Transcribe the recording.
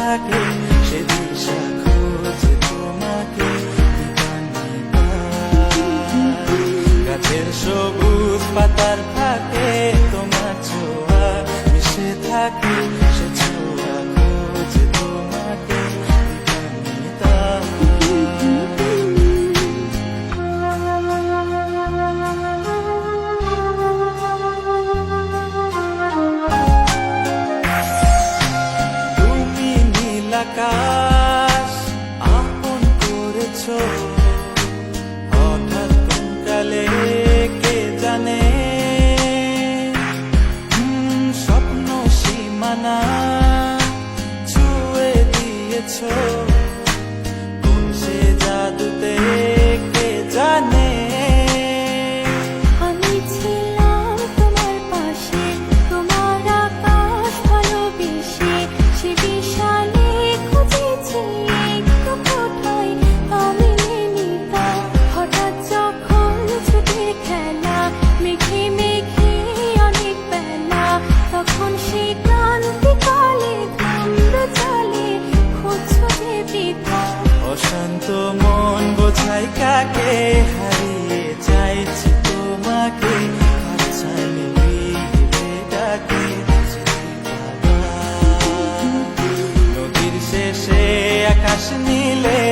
থাকে সে দিশা খোঁজে তোমাকে গাছের সবুজ পাতার ফাঁকে তোমার ছোঁয়া মিশে থাকে সে ছোঁয়া খোঁজে তোমাকে তুমি নীল আকাশ আপন করেছো হঠাৎ কালে কে জানে স্বপ্ন সীমানা ছুঁয়ে দিয়েছো কোন সে জাদুতে কে জানে আমি ছিলাম তোমার পাশে তোমার আকাশ ভালোবেসে সে বিশালে খুঁজেছি একটু কোথায় আমি নিতাম হঠাৎ যখন ছুটে খেলা মেঘে মেঘে অনেক বেলা তখন সে ক্রান্তিকালে ঘুমরো চলে খুঁজছো যে পিতা অশান্ত মন বোঝাই কাকে হারিয়ে চাইছি তোমাকে কাছানি ভিড়ে ডাকে নদীর শেষে আকাশ নীলে